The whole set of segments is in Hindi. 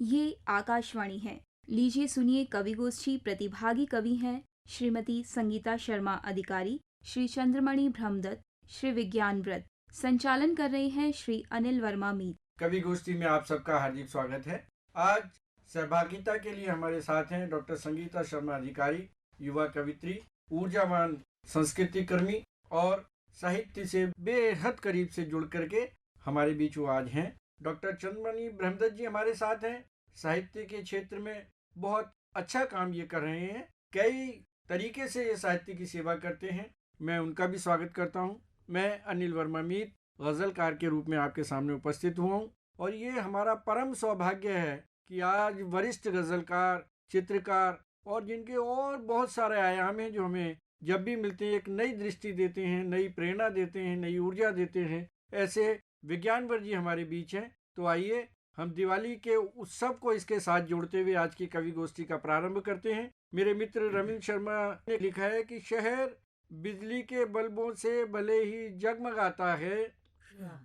ये आकाशवाणी है। लीजिए सुनिए कवि गोष्ठी। प्रतिभागी कवि हैं श्रीमती संगीता शर्मा अधिकारी, श्री चंद्रमणि ब्रह्मदत्त, श्री विज्ञान व्रत। संचालन कर रहे हैं श्री अनिल वर्मा मीत। कवि गोष्ठी में आप सबका हार्दिक स्वागत है। आज सहभागिता के लिए हमारे साथ हैं डॉक्टर संगीता शर्मा अधिकारी, युवा कवित्री, ऊर्जावान संस्कृति कर्मी और साहित्य से बेहद करीब से जुड़ करके हमारे बीच वो आज हैं। डॉक्टर चंद्रमणि ब्रह्मदत्त जी हमारे साथ हैं। साहित्य के क्षेत्र में बहुत अच्छा काम ये कर रहे हैं, कई तरीके से ये साहित्य की सेवा करते हैं। मैं उनका भी स्वागत करता हूँ। मैं अनिल वर्मा मीत गज़लकार के रूप में आपके सामने उपस्थित हुआ हूँ और ये हमारा परम सौभाग्य है कि आज वरिष्ठ गज़लकार, चित्रकार और जिनके और बहुत सारे आयाम हैं जो हमें जब भी मिलते हैं एक नई दृष्टि देते हैं, नई प्रेरणा देते हैं, नई ऊर्जा देते हैं, ऐसे विज्ञानवर जी हमारे बीच हैं। तो आइए हम दिवाली के उत्सव को इसके साथ जोड़ते हुए आज की कवि गोष्ठी का प्रारंभ करते हैं। मेरे मित्र रविंद्र शर्मा ने लिखा है कि शहर बिजली के बल्बों से भले ही जगमगाता है,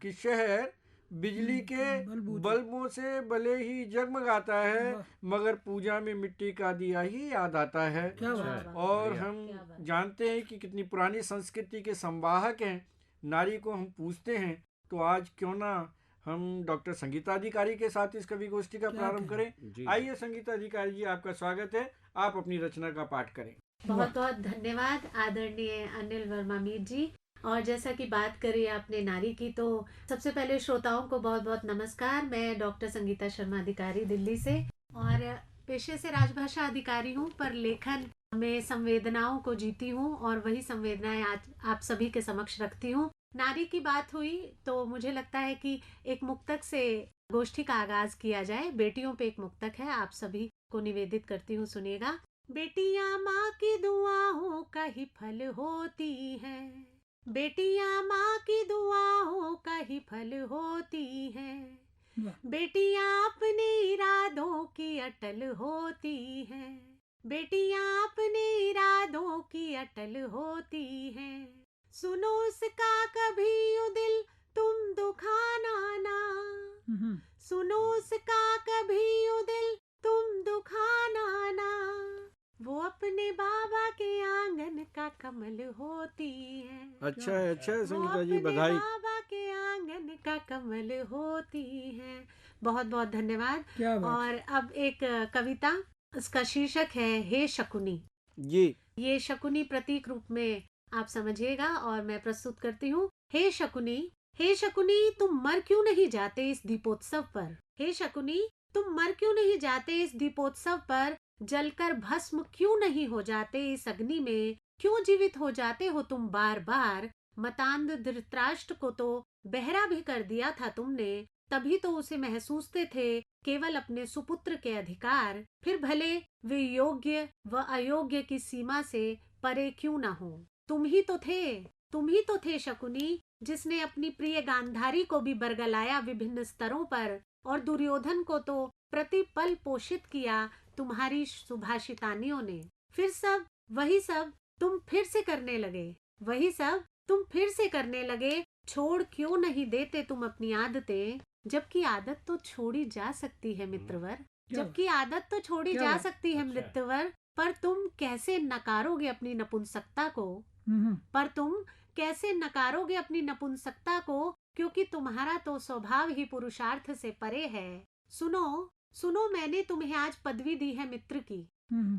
कि शहर बिजली के बल्बों से भले ही जगमगाता है, मगर पूजा में मिट्टी का दिया ही याद आता है। और हम जानते हैं कि कितनी पुरानी संस्कृति के संवाहक हैं, नारी को हम पूछते हैं। तो आज क्यों ना हम डॉक्टर संगीता अधिकारी के साथ इस कवि गोष्ठी का प्रारंभ करें। आइए संगीता अधिकारी जी, आपका स्वागत है। आप अपनी रचना का पाठ करें। बहुत बहुत धन्यवाद आदरणीय अनिल वर्मा मीत जी। और जैसा कि बात करी आपने नारी की, तो सबसे पहले श्रोताओं को बहुत बहुत नमस्कार। मैं डॉक्टर संगीता शर्मा अधिकारी दिल्ली से और पेशे से राजभाषा अधिकारी हूँ, पर लेखन में संवेदनाओं को जीती हूँ और वही संवेदनाएं आज आप सभी के समक्ष रखती हूँ। नारी की बात हुई तो मुझे लगता है कि एक मुक्तक से गोष्ठी का आगाज किया जाए। बेटियों पे एक मुक्तक है, आप सभी को निवेदित करती हूँ, सुनिएगा। बेटियां माँ की दुआओं का ही फल होती हैं, बेटियां माँ की दुआओं का ही फल होती हैं, बेटियां अपने इरादों की अटल होती हैं, बेटियां अपने इरादों की अटल होती हैं। सुनो उसका कभी यू दिल तुम दुखाना ना, सुनो उसका कभी यू दिल तुम दुखाना ना, वो अपने बाबा के आंगन का कमल होती है। अच्छा है, अच्छा है संगीता जी, वो अपने बधाई। बाबा के आंगन का कमल होती है। बहुत बहुत धन्यवाद। और अब एक कविता, उसका शीर्षक है हे शकुनी। ये शकुनी प्रतीक रूप में आप समझिएगा और मैं प्रस्तुत करती हूँ। हे शकुनी, हे शकुनी, तुम मर क्यों नहीं जाते इस दीपोत्सव पर। हे शकुनी, तुम मर क्यों नहीं जाते इस दीपोत्सव पर, जलकर भस्म क्यों नहीं हो जाते इस अग्नि में, क्यों जीवित हो जाते हो तुम बार बार। मतांध धृतराष्ट्र को तो बहरा भी कर दिया था तुमने, तभी तो उसे महसूसते थे केवल अपने सुपुत्र के अधिकार, फिर भले वे योग्य व अयोग्य की सीमा से परे क्यों न हो। तुम ही तो थे, तुम ही तो थे शकुनी, जिसने अपनी प्रिय गांधारी को भी बरगलाया विभिन्न स्तरों पर, और दुर्योधन को तो प्रतिपल पोषित किया तुम्हारी सुभाषितानियों ने। फिर सब वही सब तुम फिर से करने लगे, वही सब तुम फिर से करने लगे। छोड़ क्यों नहीं देते तुम अपनी आदतें, जबकि आदत तो छोड़ी जा सकती है मित्रवर, जबकि आदत तो छोड़ी जा सकती है मित्रवर। पर तुम कैसे नकारोगे अपनी नपुंसकता को, पर तुम कैसे नकारोगे अपनी नपुंसकता को, क्योंकि तुम्हारा तो स्वभाव ही पुरुषार्थ से परे है। सुनो सुनो, मैंने तुम्हें आज पदवी दी है मित्र की,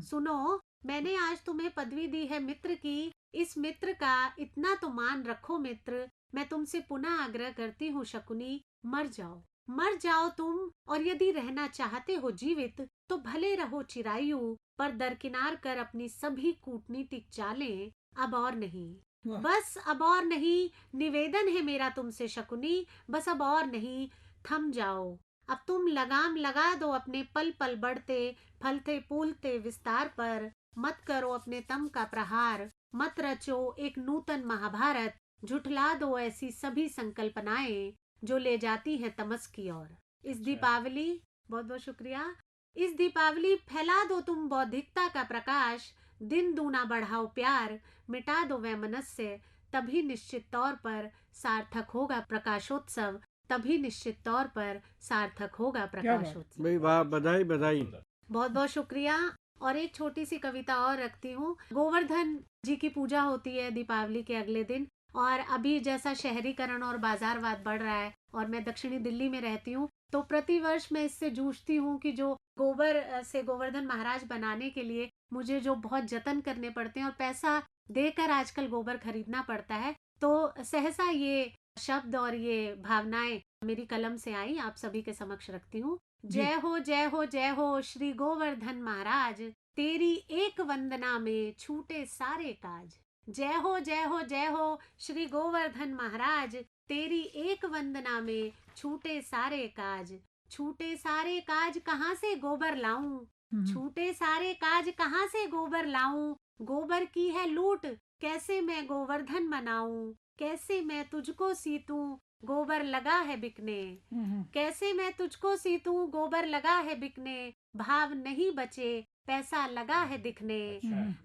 सुनो, मैंने आज तुम्हें पदवी दी है मित्र की। इस मित्र का इतना तो मान रखो मित्र। मैं तुमसे पुनः आग्रह करती हूँ शकुनी, मर जाओ, मर जाओ तुम। और यदि रहना चाहते हो जीवित तो भले रहो चिरायु, पर दरकिनार कर अपनी सभी कूटनीतिक चालें। अब और नहीं, बस अब और नहीं। निवेदन है मेरा तुमसे शकुनी, बस अब और नहीं। थम जाओ, अब तुम लगाम लगा दो अपने पल पल बढ़ते फलते फूलते विस्तार पर। मत करो अपने तम का प्रहार, मत रचो एक नूतन महाभारत। झुठला दो ऐसी सभी संकल्पनाएं जो ले जाती हैं तमस की ओर। इस दीपावली, बहुत बहुत शुक्रिया, इस दीपावली फैला दो तुम बौद्धिकता का प्रकाश। दिन दूना बढ़ाओ प्यार, मिटा दो वैमनस्य, तभी निश्चित तौर पर सार्थक होगा प्रकाशोत्सव तभी निश्चित तौर पर सार्थक होगा प्रकाशोत्सव। भाई वाह, बधाई बधाई। बहुत बहुत शुक्रिया। और एक छोटी सी कविता और रखती हूँ। गोवर्धन जी की पूजा होती है दीपावली के अगले दिन, और अभी जैसा शहरीकरण और बाजारवाद बढ़ रहा है और मैं दक्षिणी दिल्ली में रहती हूँ, तो प्रतिवर्ष मैं इससे जूझती हूँ कि जो गोबर से गोवर्धन महाराज बनाने के लिए मुझे जो बहुत जतन करने पड़ते हैं और पैसा देकर आजकल गोबर खरीदना पड़ता है, तो सहसा ये शब्द और ये भावनाएं मेरी कलम से आई, आप सभी के समक्ष रखती हूँ। जय हो जय हो जय हो श्री गोवर्धन महाराज, तेरी एक वंदना में छूटे सारे काज। जय हो जय हो जय हो श्री गोवर्धन महाराज, तेरी एक वंदना में छूटे सारे काज। छूटे सारे काज कहाँ से गोबर लाऊं, छूटे सारे काज कहाँ से गोबर लाऊं, गोबर की है लूट कैसे मैं गोवर्धन मनाऊं, कैसे मैं तुझको सीतूं गोबर लगा है बिकने, कैसे मैं तुझको सीतूं गोबर लगा है बिकने, भाव नहीं बचे पैसा लगा है दिखने।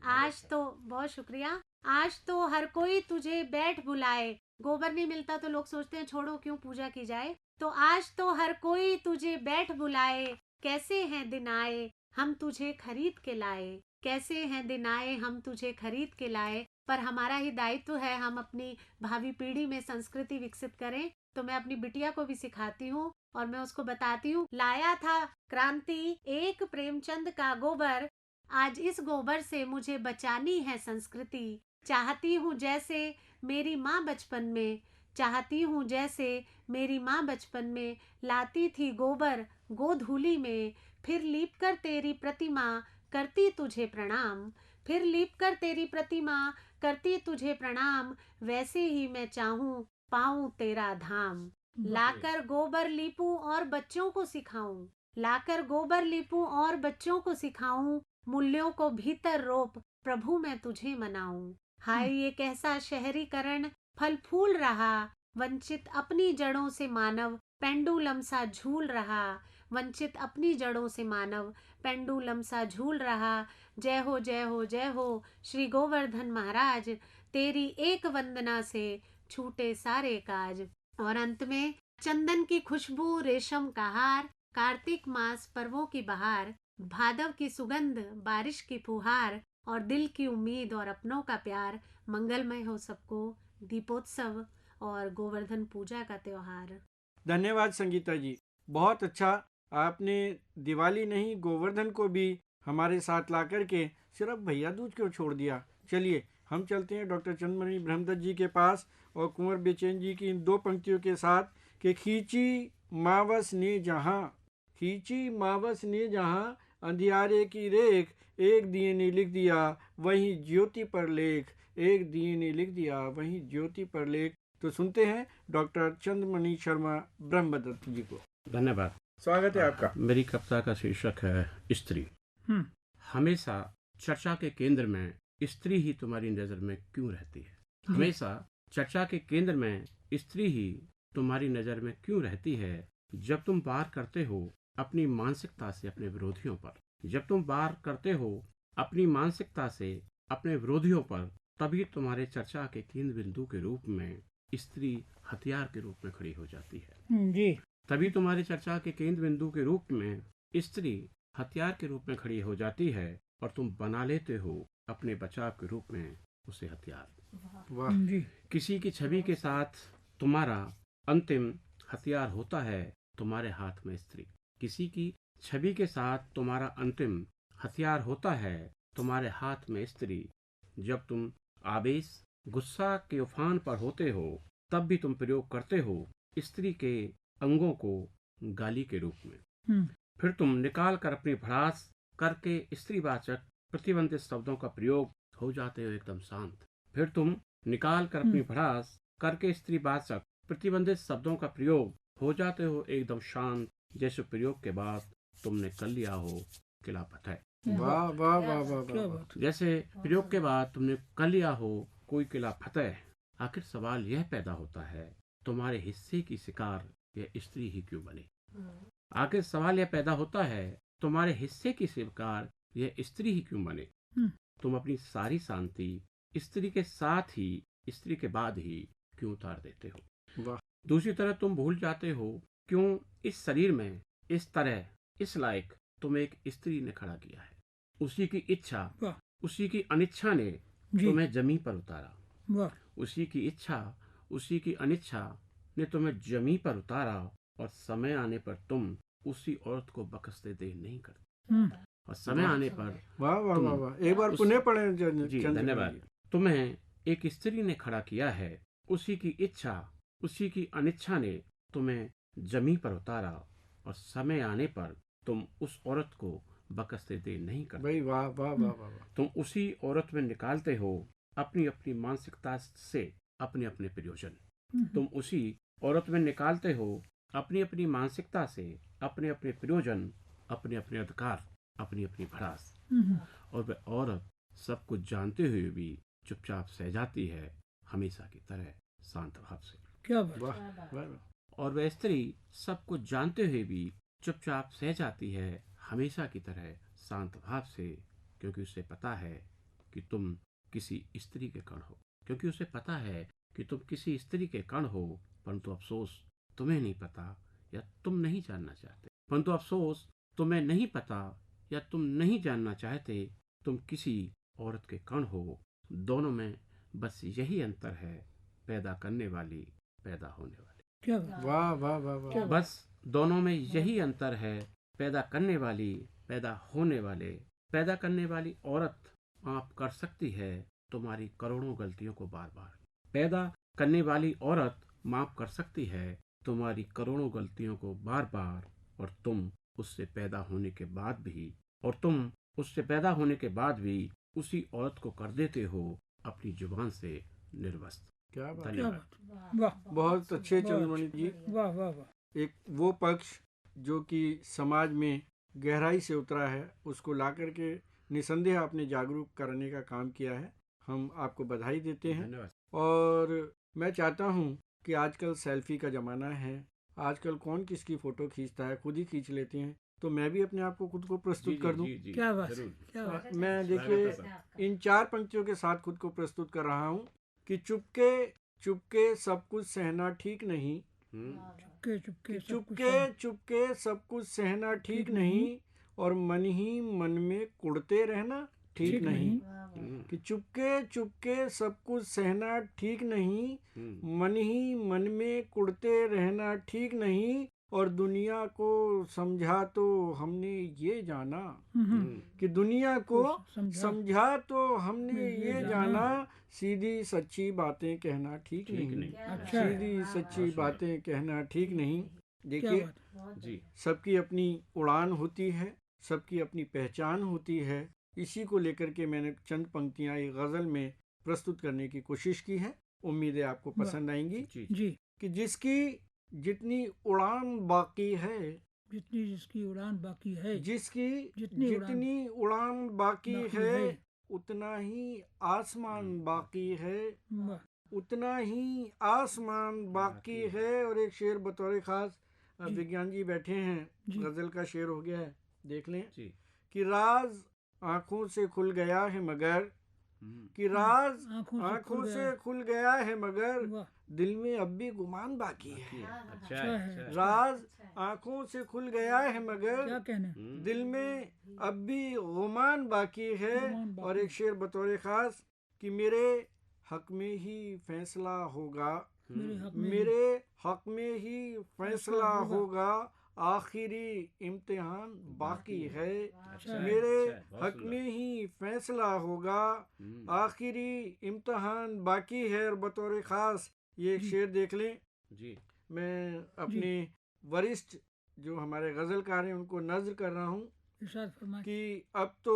आज तो बहुत शुक्रिया। आज तो हर कोई तुझे बैठ बुलाए, गोबर नहीं मिलता तो लोग सोचते हैं छोड़ो क्यों पूजा की जाए, तो आज तो हर कोई तुझे बैठ बुलाए, कैसे हैं दिन आए हम तुझे खरीद के लाए, कैसे हैं दिन आए हम तुझे खरीद के लाए। पर हमारा ही दायित्व है हम अपनी भावी पीढ़ी में संस्कृति विकसित करें, तो मैं अपनी बिटिया को भी सिखाती हूँ और मैं उसको बताती हूँ, लाया था क्रांति एक प्रेमचंद का गोबर, आज इस गोबर से मुझे बचानी है संस्कृति। चाहती हूँ जैसे मेरी माँ बचपन में, चाहती हूँ जैसे मेरी माँ बचपन में लाती थी गोबर गोधूली में, फिर लीप कर तेरी प्रतिमा करती तुझे प्रणाम, फिर लीप कर तेरी प्रतिमा करती तुझे प्रणाम, वैसे ही मैं चाहूँ पाऊँ तेरा धाम। लाकर गोबर लीपूं और बच्चों को सिखाऊं, लाकर गोबर लीपूं और बच्चों को सिखाऊं, मूल्यों को भीतर रोप प्रभु मैं तुझे मनाऊं। हाय ये कैसा शहरीकरण फल फूल रहा, वंचित अपनी जड़ों से मानव पेंडुलम सा झूल रहा, वंचित अपनी जड़ों से मानव पेंडुलम सा झूल रहा। जय हो जय हो जय हो श्री गोवर्धन महाराज, तेरी एक वंदना से छूटे सारे काज। और अंत में, चंदन की खुशबू रेशम का हार, कार्तिक मास पर्वों की बहार, भादव की सुगंध बारिश की फुहार, और दिल की उम्मीद और अपनों का प्यार। मंगलमय हो सबको दीपोत्सव और गोवर्धन पूजा का त्योहार। धन्यवाद संगीता जी, बहुत अच्छा। आपने दिवाली नहीं गोवर्धन को भी हमारे साथ ला करके सिर्फ भैया दूज क्यों छोड़ दिया। चलिए हम चलते हैं डॉक्टर चंद्रमणि ब्रह्मदत्त जी के पास और कुंवर बेचैन जी की इन दो पंक्तियों के साथ कि खींची मावस ने जहाँ, खींची मावस ने जहाँ, अंधियारे की रेख, एक दिए ने लिख दिया वहीं ज्योति पर लेख, एक दिए ने लिख दिया वहीं ज्योति पर लेख। तो सुनते हैं डॉक्टर चंद्रमणि शर्मा ब्रह्मदत्त जी को। धन्यवाद, स्वागत है आपका। मेरी कविता का शीर्षक है स्त्री। हमेशा चर्चा के केंद्र में स्त्री ही तुम्हारी नजर में क्यों रहती है, हमेशा चर्चा के केंद्र में स्त्री ही तुम्हारी नजर में क्यों रहती है। जब तुम वार करते हो अपनी मानसिकता से अपने विरोधियों पर, जब तुम वार करते हो अपनी मानसिकता से अपने विरोधियों पर, तभी तुम्हारे चर्चा के केंद्र बिंदु के रूप में स्त्री हथियार के रूप में खड़ी हो जाती है जी। तभी तुम्हारी चर्चा के केंद्र बिंदु के रूप में स्त्री हथियार के रूप में खड़ी हो जाती है और तुम बना लेते हो अपने बचाव के रूप में उसे हथियार। वाह जी। किसी की छवि के साथ तुम्हारा अंतिम हथियार होता है तुम्हारे हाथ में स्त्री, किसी की छवि के साथ तुम्हारा अंतिम हथियार होता है तुम्हारे हाथ में स्त्री। जब तुम आवेश गुस्सा के उफान पर होते हो तब भी तुम प्रयोग करते हो स्त्री के अंगों को गाली के रूप में। फिर तुम निकाल कर अपनी भड़ास करके स्त्रीवाचक प्रतिबंधित शब्दों का प्रयोग हो जाते हो एकदम शांत। फिर तुम निकाल कर अपनी भड़ास करके स्त्रीवाचक प्रतिबंधित शब्दों का प्रयोग हो जाते हो एकदम शांत, जैसे प्रयोग के बाद तुमने कर लिया हो किला फतेह। वाह वाह वाह वाह। जैसे प्रयोग के बाद तुमने कर लिया हो कोई किला फतेह। आखिर सवाल यह पैदा होता है तुम्हारे हिस्से की शिकार यह स्त्री ही क्यों बने। आखिर सवाल यह पैदा होता है तुम्हारे हिस्से की शिकार यह स्त्री ही क्यों बने। तुम अपनी सारी शांति स्त्री के साथ ही, स्त्री के बाद ही क्यों उतार देते हो। दूसरी तरफ तुम भूल जाते हो क्यों इस शरीर में इस तरह इस लायक तुम्हें एक स्त्री ने खड़ा किया है। उसी की इच्छा वाह उसी की अनिच्छा ने जी तुम्हें जमीन पर उतारा। वाह उसी की इच्छा उसी की अनिच्छा ने तुम्हें जमीन पर उतारा और समय आने पर तुम उसी औरत को बकसते देर नहीं करते। हम्म, और समय आने पर वाह वाह तुम वाह वाह, एक बार उस- पुनः पढ़ें जी चंद्रमणि धन्यवाद। जी। तुम्हें एक स्त्री ने खड़ा किया है। उसी की इच्छा उसी की अनिच्छा ने तुम्हें जमीन पर उतारा और समय आने पर तुम उस औरत को बकसते देर नहीं करते। भाई वाह वाह वाह वाह वाह। तुम उसी औरत में निकालते हो अपनी अपनी मानसिकता से अपने अपने प्रयोजन। तुम उसी औरत में निकालते हो अपनी अपनी मानसिकता से अपने अपने प्रयोजन, अपने अपने अधिकार, अपनी अपनी भड़ास। और वह औरत सब कुछ जानते हुए भी चुपचाप सह जाती है, हमेशा की तरह शांत भाव से। क्या बात वाह वाह वाह। और वह स्त्री सब कुछ जानते हुए भी चुपचाप सह जाती है, हमेशा की तरह शांत भाव से, क्योंकि उसे पता है कि तुम किसी स्त्री के कण हो। क्योंकि उसे पता है कि तुम किसी स्त्री के कण हो, परंतु अफसोस तुम्हें नहीं पता या तुम नहीं जानना चाहते। परंतु अफसोस तुम्हें नहीं पता या तुम नहीं जानना चाहते, तुम किसी औरत के कण हो। दोनों में बस यही अंतर है, पैदा करने वाली, पैदा होने वाली। क्या बात वाह वाह वाह वाह। बस दोनों में यही अंतर है, पैदा करने वाली, पैदा होने वाले। पैदा करने वाली औरत माफ कर सकती है तुम्हारी करोड़ों गलतियों को बार बार। पैदा करने वाली औरत माफ कर सकती है तुम्हारी करोड़ों गलतियों को बार बार, और तुम उससे पैदा होने के बाद भी उसी औरत को कर देते हो अपनी जुबान से निर्वस्त। क्या बात। क्या धन्यवाद। बात वाह बहुत अच्छे बहुत चंद्रमणि जी। वाह वाह वाह एक वो पक्ष जो कि समाज में गहराई से उतरा है, उसको ला करके निसंदेह आपने जागरूक करने का काम किया है। हम आपको बधाई देते हैं। धन्यवाद। और मैं चाहता हूँ कि आजकल सेल्फी का ज़माना है, आजकल कौन किसकी फ़ोटो खींचता है, खुद ही खींच लेते हैं। तो मैं भी अपने आप को खुद को प्रस्तुत कर दूं। क्या बात है, जरूर। क्या बात है। मैं देखिए इन 4 पंक्तियों के साथ खुद को प्रस्तुत कर रहा हूँ कि चुपके चुपके सब कुछ सहना ठीक नहीं, चुपके चुपके सब कुछ चुपके चुपके सब कुछ सहना ठीक ठीक नहीं, नहीं। और मन ही मन में कुढ़ते रहना ठीक ठीक नहीं। नहीं। कि चुपके चुपके सब कुछ सहना ठीक नहीं, मन ही मन में कुढ़ते रहना ठीक नहीं, और दुनिया को समझा तो हमने ये जाना, कि दुनिया को समझा तो हमने ये जाना, सीधी सच्ची बातें कहना ठीक नहीं। अच्छा है। सीधी सच्ची बातें कहना ठीक नहीं। क्या देखिए बात है। जी सबकी अपनी उड़ान होती है, सबकी अपनी पहचान होती है। इसी को लेकर के मैंने चंद पंक्तियां एक गज़ल में प्रस्तुत करने की कोशिश की है। उम्मीद है आपको पसंद आएंगी। जी जी कि जिसकी जितनी उड़ान बाकी है, जितनी जिसकी उड़ान बाकी है, जिसकी जितनी जितनी उड़ान बाकी बाकी है, है, उतना ही आसमान बाकी है, वाह उतना ही आसमान बाकी है। और एक शेर बतौर खास जी। विज्ञान जी बैठे हैं, जी। गजल का शेर हो गया है, देख लें। जी कि राज आंखों से खुल गया है मगर, कि राज आंखों से खुल गया है मगर, वाह दिल में अब भी गुमान बाकी है। अच्छा है। है। राज आंखों से खुल गया है मगर, क्या कहने। दिल में अब भी गुमान बाकी है। गुमान बाकी। और एक शेर बतौर खास कि मेरे हक में ही फैसला होगा, मेरे हक में मेरे हक में ही फैसला होगा, आखिरी इम्तिहान बाकी है। अच्छा है। मेरे बहुत हक सुंदर। में ही फैसला होगा, आखिरी इम्तिहान बाकी है। और बतौर खास ये एक जी। शेर देख लें। जी मैं अपने वरिष्ठ जो हमारे गज़लकार हैं उनको नज़्र कर रहा हूँ इरशाद फरमाए। कि अब तो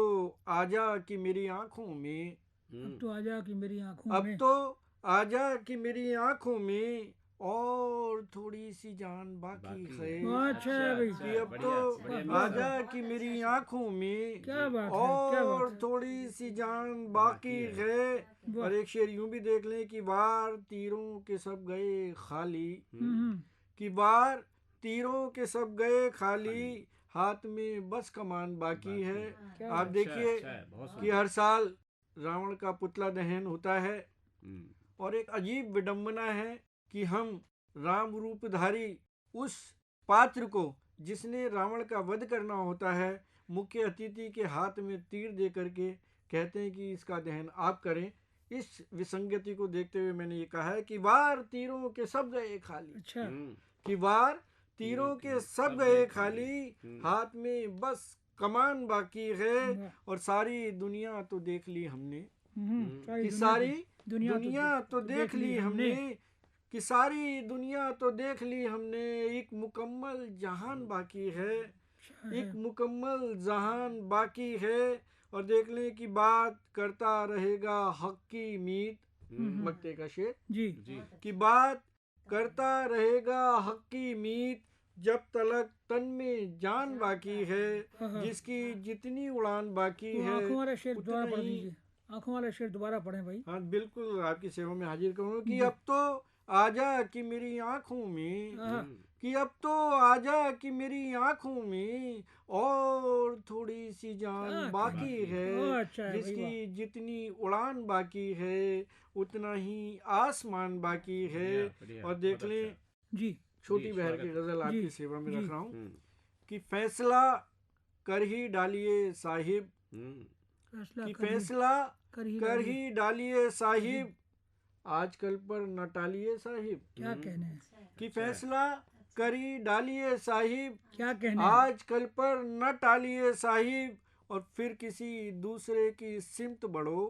आजा कि मेरी आँखों में, अब तो आजा कि मेरी आंखों अब में, तो आजा कि मेरी आँखों में और थोड़ी सी जान बाकी है। बहुत अच्छा है भाई। कि अब तो आजा कि मेरी आँखों में क्या बात है, क्या और बात है। थोड़ी सी जान बाकी है। वाह। और एक शेर यूं भी देख लें कि वार तीरों के सब गए खाली, कि वार तीरों के सब गए खाली, हाथ में बस कमान बाकी है। क्या आप बात। देखिए कि हर साल रावण का पुतला दहन होता है, हम्म, और एक अजीब विडंबना है कि हम राम रूपधारी उस पात्र को जिसने रावण का वध करना होता है, मुख्य अतिथि के हाथ में तीर दे करके कहते हैं कि इसका दहन आप करें। इस विसंगति को देखते हुए मैंने ये कहा है कि वार तीरों के सब गए खाली। अच्छा। कि वार तीरों के सब गए खाली, हाथ में बस कमान बाकी है, और सारी दुनिया तो देख ली हमने। कि सारी दुनिया तो देख ली हमने, कि सारी दुनिया तो देख ली हमने, एक मुकम्मल जहान बाकी है, एक मुकम्मल जहान बाकी है। और देख लें कि बात करता रहेगा हक की मीत, मक्ते का शेर जी कि बात करता रहेगा हक की मीत, जब तलक तन में जान बाकी है, जिसकी जितनी उड़ान बाकी है। आंखों वाला शेर दोबारा पढ़ उतना ही। दीजिए, आंखों वाला शेर दोबारा पढ़ें भाई। हाँ बिल्कुल, आपकी सेवा में हाजिर करूँगा कि अब तो आजा कि मेरी आंखों में, कि अब तो आजा कि मेरी आंखों में और थोड़ी सी जान बाकी है, अच्छा है भाई, जिसकी जितनी उड़ान बाकी है उतना ही आसमान बाकी है। और देख लें जी छोटी बहर की गजल आपकी जी, सेवा में जी। रख रहा हूँ कि फैसला कर ही डालिए साहिब, फैसला कि कर ही- फैसला कर ही कर डालिए। ही डालिए साहिब, आजकल पर न टालिए साहिब। क्या कहने हैं, कि फैसला कर ही डालिए साहिब, क्या कहने हैं? आजकल पर न टालिए साहिब, और फिर किसी दूसरे की सिमत बढ़ो,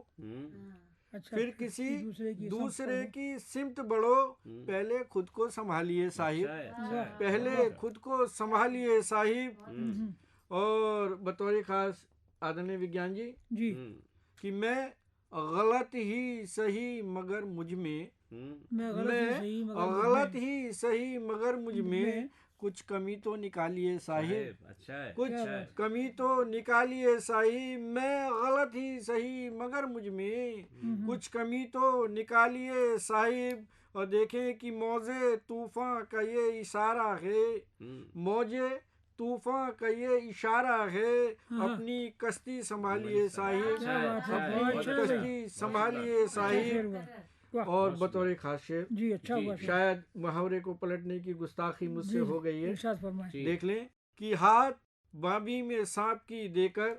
अच्छा, फिर किसी दूसरे दूसरे की सिमत बढ़ो, पहले खुद को संभालिए साहिब, पहले खुद को संभालिए साहिब। और बतौर खास आदरणीय विज्ञान जी जी कि मैं गलत ही सही मगर मुझ में, मैं गलत ही सही मगर मुझ में कुछ कमी तो निकालिए साहिब, कुछ कमी तो निकालिए साहिब। मैं गलत ही सही मगर मुझ में कुछ कमी तो निकालिए साहिब। और देखें कि मौजे तूफान का ये इशारा है, मौजे तूफान का ये इशारा है, अपनी कश्ती संभालिए साहिब, अपनी कश्ती संभालिए साहिब। और बतौर खास शेर जी, अच्छा हुआ शेर। शायद मुहावरे को पलटने की गुस्ताखी मुझसे हो गई है। इरशाद फरमाएं। देख लें कि हाथ बाबी में सांप की देकर,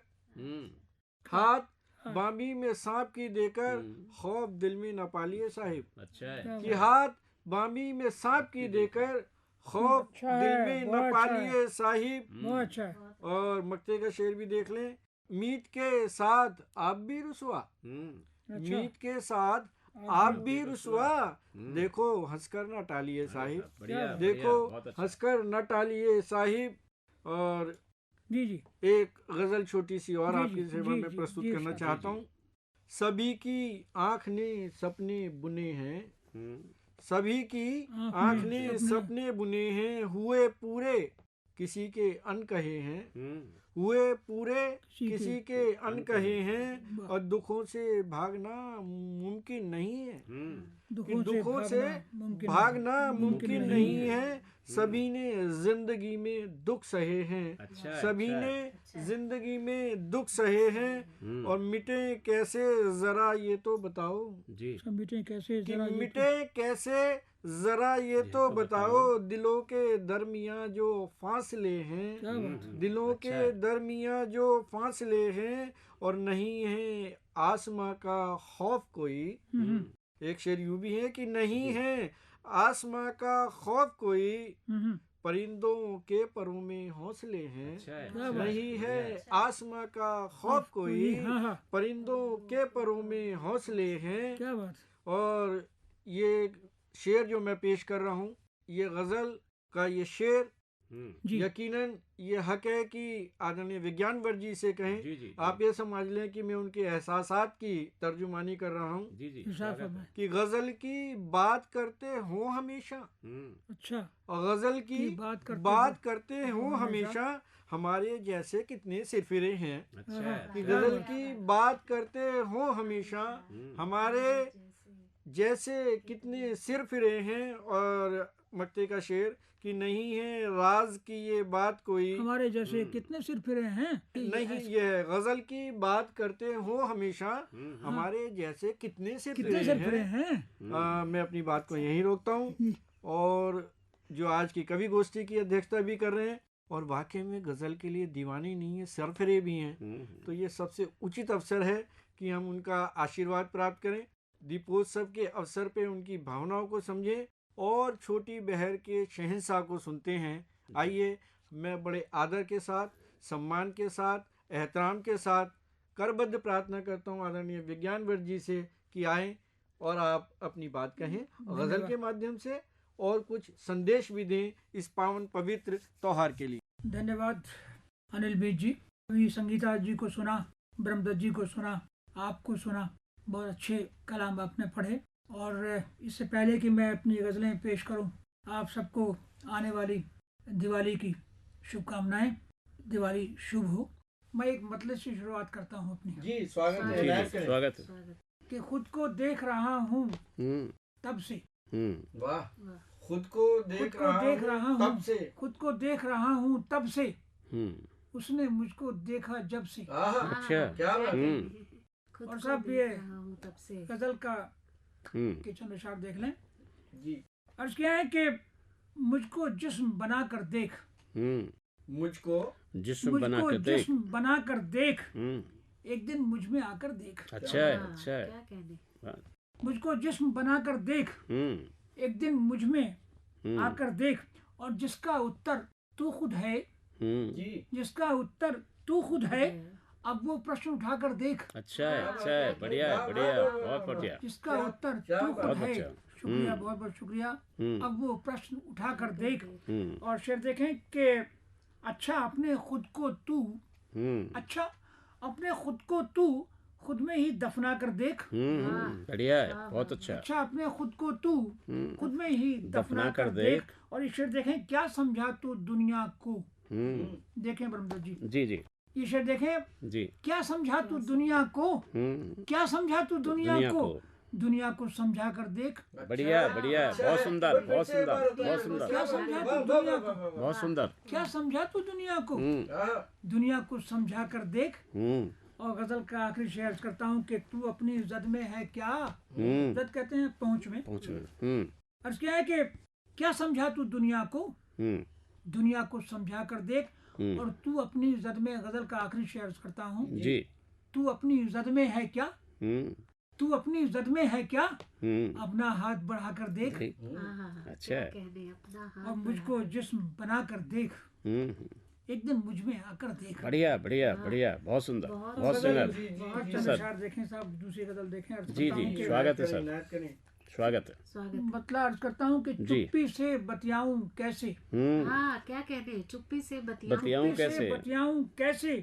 हाथ बाबी में सांप की देकर खौफ दिल में न पालिए साहिब, कि हाथ बाबी में सांप की देकर खौफ अच्छा दिल है, में न बहुत अच्छा पालिए साहिब। बहुत अच्छा है। और मक्ते का शेर भी देख लें, मीत के साथ आप भी रुसवा, अच्छा, मीत के साथ आप भी रुसवा, देखो हंसकर न टालिए साहिब, देखो हंसकर न टालिए साहिब। और जी जी एक गजल छोटी सी और जी, आपकी जी, सेवा जी, में जी, प्रस्तुत जी, करना जी, चाहता हूँ। सभी की आँख ने सपने बुने हैं, सभी की आँख ने सपने बुने हैं, हुए पूरे किसी के अनकहे हैं, हुए पूरे किसी के अनकहे हैं। और दुखों से भागना मुमकिन नहीं है, कि दुखों से भागना मुमकिन नहीं है। सभी ने जिंदगी में दुख सहे हैं, सभी ने जिंदगी में दुख सहे हैं। और मिटे कैसे जरा ये तो बताओ, मिटे कैसे कि जरा ये मिटे कैसे जरा ये तो बताओ, दिलों के दरमियाँ जो फासले हैं, क्या बात है। दिलों के दरमियाँ जो फासले हैं। और नहीं है आसमां का खौफ कोई, एक शेर यूं भी है कि नहीं है आसमां का खौफ कोई, परिंदों के परों में हौसले हैं। नहीं है आसमां का खौफ कोई, परिंदों के परों में हौसले हैं। क्या बात। और ये शेर जो मैं पेश कर रहा हूँ, ये गजल का ये शेर यकीनन ये हक है कि आदरणीय विज्ञान वर्जी से कहें। आप ये समझ लें कि मैं उनके एहसासात की तर्जुमानी कर रहा हूँ कि गजल की बात करते हो हमेशा, अच्छा, और गजल की बात करते हो हमेशा, हमारे जैसे कितने सिरफिरे हैं। कि गजल की बात करते हो हमेशा, हमारे जैसे कितने सिरफिरे हैं। और मक्ते का शेर कि नहीं है राज की ये बात कोई, हमारे जैसे कितने सिर फिरे हैं। नहीं ये गजल की बात करते हो हमेशा, हमारे जैसे कितने सिर फिरे हैं। मैं अपनी बात को यहीं रोकता हूँ। और जो आज की कवि गोष्ठी की अध्यक्षता भी कर रहे हैं और वाकई में गज़ल के लिए दीवाने नहीं है, सरफरे भी हैं। तो ये सबसे उचित अवसर है कि हम उनका आशीर्वाद प्राप्त करें, दीपोत्सव के अवसर पे उनकी भावनाओं को समझें और छोटी बहर के शहंशाह को सुनते हैं। आइए मैं बड़े आदर के साथ, सम्मान के साथ, एहतराम के साथ करबद्ध प्रार्थना करता हूँ आदरणीय विज्ञानवर्त जी से कि आएँ और आप अपनी बात कहें गज़ल के माध्यम से और कुछ संदेश भी दें इस पावन पवित्र त्योहार के लिए। धन्यवाद अनिल बीज जी। अभी संगीता जी को सुना, ब्रह्मदत्त जी को सुना, आपको सुना, बहुत अच्छे कलाम आपने पढ़े। और इससे पहले कि मैं अपनी गज़लें पेश करूं, आप सबको आने वाली दिवाली की शुभकामनाएं। दिवाली शुभ हो। मैं एक मतलब से शुरुआत करता हूं अपनी। जी स्वागत है, स्वागत है। कि खुद को देख रहा हूं तब से। वाह, खुद को देख रहा हूं तब से, खुद को देख रहा हूं तब से, उसने मुझको देखा जब से। अच्छा, क्या बात है। और सब ये गजल का किचन विशाल देख लें जी। अर्ज क्या है कि मुझको जिस्म बना कर देख, मुझको जिस्म बना कर देख, एक दिन मुझ में आकर देख। अच्छा है, अच्छा है। क्या कहने। मुझको जिस्म बना कर देख, एक दिन मुझ में आकर देख, और जिसका उत्तर तू खुद है, जिसका उत्तर तू खुद है, अब वो प्रश्न उठाकर देख। अच्छा है, अच्छा है, बढ़िया बढ़िया, बहुत बढ़िया। जिसका उत्तर तू खुद है, शुक्रिया, बहुत बहुत शुक्रिया। अब वो प्रश्न उठाकर देख। और शेर देखें कि अच्छा अपने खुद को तू, अच्छा अपने खुद को तू खुद में ही दफना कर देख। बढ़िया है, बहुत अच्छा। अच्छा अपने खुद को तू खुद में ही दफना कर देख। और ये शेर देखें, क्या समझा तू दुनिया को। देखें ब्रह्मदत्त जी, जी जी, ये शेर देखें जी। क्या समझा तू दुनिया को, क्या समझा तू दुनिया को, दुनिया को समझा कर देख। बढ़िया बढ़िया, बहुत सुंदर, बहुत सुंदर, बहुत सुंदर। क्या समझा तू दुनिया को, बहुत सुंदर। क्या समझा तू दुनिया को, दुनिया को समझा कर देख। और गजल का आखिरी शेर करता हूँ कि तू अपनी जद में है क्या, जद कहते हैं पहुँच में, अर्ज क्या है कि क्या समझा तू दुनिया को, दुनिया को समझा कर देख। और तू अपनी जद में, गजल का आखिरी शेर करता हूँ जी। तू अपनी जद में है क्या, तू अपनी जद में है क्या, अपना हाथ बढ़ा कर देख। अच्छा है। और मुझको जिस्म बना कर देख, एक दिन मुझ में आकर देख। बढ़िया बढ़िया बढ़िया, बहुत सुंदर, बहुत सुंदर सर। देखें साहब, दूसरी गजल देखें। जी जी, स्वागत है सर, स्वागत है। मतलब अर्ज करता हूँ कि चुप्पी से बतियाऊं कैसे। क्या कहते हैं, चुप्पी से बतियाऊं कैसे, बतियाऊं कैसे,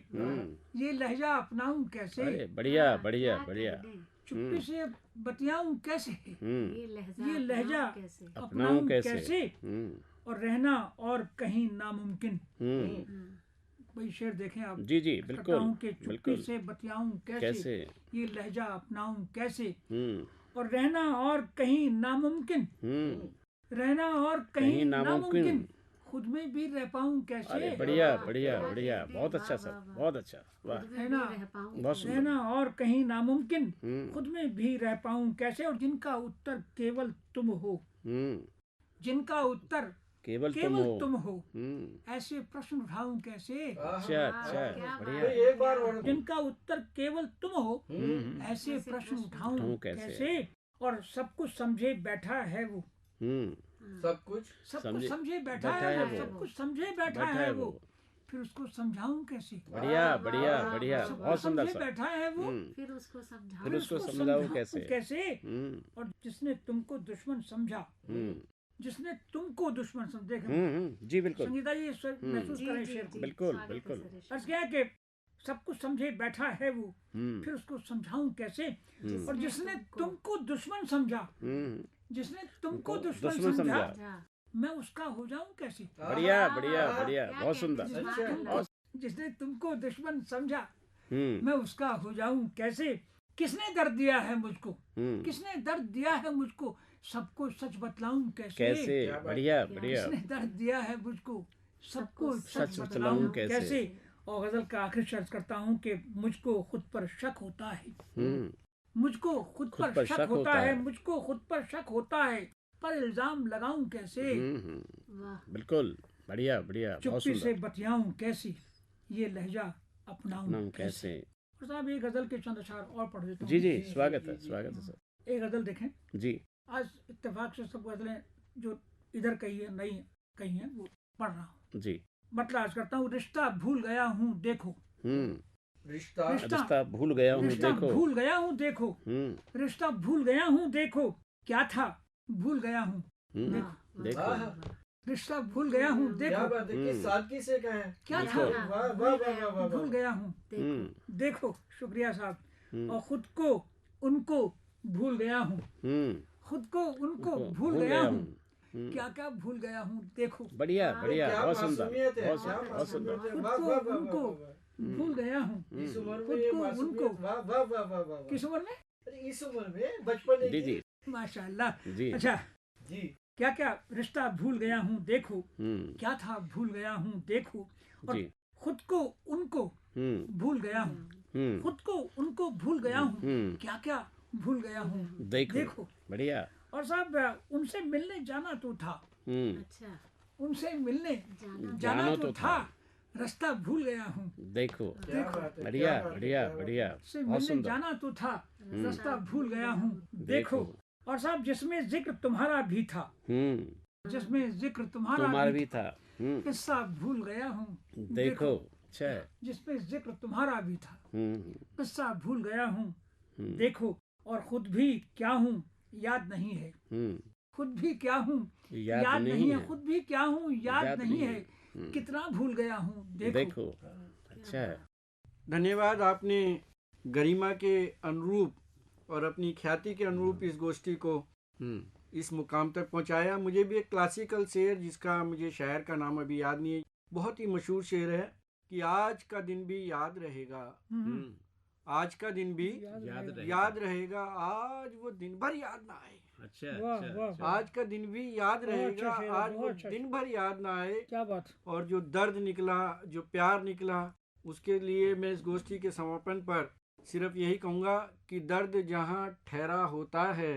ये लहजा अपनाऊं कैसे। बढ़िया बढ़िया बढ़िया। चुप्पी से बतियाऊं कैसे, ये लहजा अपनाऊं कैसे, और रहना और कहीं नामुमकिन। भाई शेर देखें आप। जी जी, बिल्कुल कि चुप्पी से बतियाऊं कैसे, ये लहजा अपनाऊं कैसे, और रहना और कहीं नामुमकिन, रहना और कहीं नामुमकिन, खुद में भी रह पाऊं कैसे। बढ़िया बढ़िया बढ़िया, बहुत अच्छा सर, बहुत अच्छा। रहना और कहीं नामुमकिन, खुद में भी रह पाऊं कैसे, और जिनका उत्तर केवल तुम हो, जिनका उत्तर केवल तुम हो, ऐसे प्रश्न उठाऊं कैसे। अच्छा अच्छा, बढ़िया। एक बार और, जिनका उत्तर केवल तुम हो, ऐसे प्रश्न उठाऊं कैसे, और सब कुछ समझे बैठा है वो, सब कुछ समझे बैठा है वो, सब कुछ समझे बैठा है वो, फिर उसको समझाऊं कैसे। बढ़िया बढ़िया बढ़िया, बहुत सुंदर सर। बैठा है वो, फिर उसको समझाऊं कैसे। और जिसने तुमको दुश्मन समझा, जिसने तुमको दुश्मन समझे। जी बिल्कुल, संगीता जी महसूस करें शेर को। बिल्कुल बिल्कुल। अर्ज क्या है कि सब कुछ समझे बैठा है वो, फिर उसको समझाऊं कैसे, और जिसने तुमको दुश्मन समझा, जिसने तुमको दुश्मन समझा, मैं उसका हो जाऊं कैसे। बढ़िया बढ़िया बढ़िया, बहुत सुंदर। जिसने तुमको दुश्मन समझा, मैं उसका हो जाऊं कैसे। किसने दर्द दिया है मुझको, किसने दर्द दिया है मुझको, सबको सच बतलाऊं कैसे। बढ़िया बढ़िया। किसने दर्द दिया है मुझको, सबको सच बतलाऊं कैसे। और गजल का आखिर शेर करता हूँ कि मुझको खुद पर शक होता है, मुझको खुद पर शक होता है, मुझको खुद पर शक होता है, पर इल्जाम लगाऊं कैसे, वाह बिल्कुल, बढ़िया बढ़िया, बहुत चुप्पी से सुंदर। बतियाऊं कैसी, ये लहजा अपनाऊं नाम कैसे। कैसे? और साहब ये गजल के चंद अशार और पढ़ देता हूँ। जी जी, स्वागत है, स्वागत है सर। एक गजल देखें, जी आज इत्तेफाक से सब गजलें जो इधर कही है, नई कही है, वो पढ़ रहा हूँ। जी। मतलब आज करता हूँ, रिश्ता भूल गया हूँ देखो, रिश्ता रिश्ता भूल गया हूँ रिश्ता देखो। भूल गया हूँ देखो, रिश्ता भूल गया हूँ देखो, क्या था भूल गया हूँ देखो, देखो। वाह, रिश्ता भूल गया हूँ क्या देखो, बात है, किस सादगी से कहें। क्या देखो। था वाह वाह वाह वाह भूल वाह। गया हूँ देखो। शुक्रिया साहब। और खुद को उनको भूल गया हूँ, खुद को उनको भूल गया हूँ, क्या क्या भूल गया हूँ देखो। बढ़िया बढ़िया, क्या बहुत सुंदर, मासूमियत है, बहुत क्या सुंदर, बहुत सुंदर। मासूमियत है। खुद वाह को वाह वाह उनको वाह वाह। भूल गया हूँ, इस उम्र में खुद ये को मासूमियत, उनको। वाह वाह वाह वाह वाह वाह। किस उम्र में? अरे इस उम्र में, बचपन जी जी माशाल्लाह। जी। अच्छा, जी। क्या क्या रिश्ता भूल गया हूँ देखो, क्या था भूल गया हूँ देखो, और जी। खुद को उनको भूल गया हूँ, खुद को उनको भूल गया हूँ, क्या क्या भूल गया हूँ देखो। बढ़िया। और साहब उनसे मिलने जाना तो था, अच्छा उनसे मिलने जाना जाना तो था, रास्ता भूल गया हूँ। देखो। क्या बात है, बढ़िया क्या बात है, बढ़िया क्या बात है। बढ़िया, से बहुत मिलने सुंदर। जाना तो था, रास्ता भूल गया हूँ देखो। देखो। और साहब जिसमें जिक्र तुम्हारा भी था, जिसमें जिक्र तुम्हारा तुम्हारा भी था। किस्सा भूल गया हूँ देखो। अच्छा है। जिसमें जिक्र तुम्हारा भी था, हम्म किस्सा भूल गया हूँ देखो। और खुद भी क्या हूँ याद नहीं है, खुद भी क्या हूँ याद नहीं है, खुद भी क्या हूँ याद नहीं है, कितना भूल गया हूँ देखो। अच्छा है। धन्यवाद, आपने गरिमा के अनुरूप और अपनी ख्याति के अनुरूप इस गोष्ठी को इस मुकाम तक पहुंचाया। मुझे भी एक क्लासिकल शेर, जिसका मुझे शायर का नाम अभी याद नहीं है, बहुत ही मशहूर शेर है कि आज का दिन भी याद रहेगा, आज का दिन भी याद रहेगा, आज वो दिन भर याद ना आए। अच्छा। आज का दिन भी याद रहेगा, शेर है, आज वो बहुत अच्छा दिन भर याद ना आए। क्या बात। और जो दर्द निकला, जो प्यार निकला, उसके लिए मैं इस गोष्ठी के समापन पर सिर्फ यही कहूँगा कि दर्द जहाँ ठहरा होता है,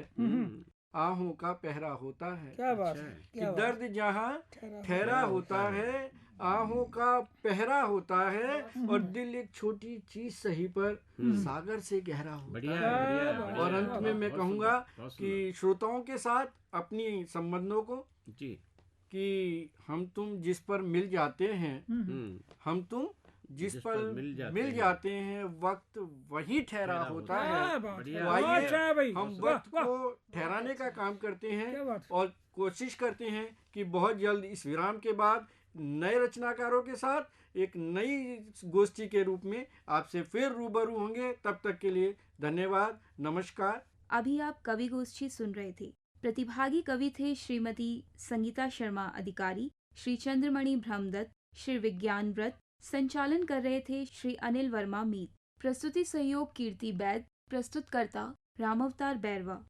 आहों का पहरा होता है। क्या बात अच्छा है, है। कि दर्द जहाँ ठहरा होता है, आहों का पहरा होता है, और दिल एक छोटी चीज सही पर सागर से गहरा होता बढ़िया है। बढ़िया और बढ़िया, और अंत में मैं बहुत कहूँगा सुंदर, बहुत कि श्रोताओं के साथ अपनी संबंधों को, सुंदर। जी। कि हम तुम जिस पर मिल जाते हैं, हम तुम जिस पर मिल जाते हैं, वक्त वही ठहरा होता है। बढ़िया। तो आइए अच्छा भाई, हम वाह, वक्त को ठहराने का काम करते क्या हैं बात। और कोशिश करते हैं कि बहुत जल्द इस विराम के बाद नए रचनाकारों के साथ एक नई गोष्ठी के रूप में आपसे फिर रूबरू होंगे। तब तक के लिए धन्यवाद, नमस्कार। अभी आप कवि गोष्ठी सुन रहे थे। प्रतिभागी कवि थे श्रीमती संगीता शर्मा अधिकारी, श्री चंद्रमणि ब्रह्मदत्त, श्री विज्ञान व्रत। संचालन कर रहे थे श्री अनिल वर्मा मीत। प्रस्तुति सहयोग कीर्ति बैद। प्रस्तुतकर्ता रामअवतार बैरवा।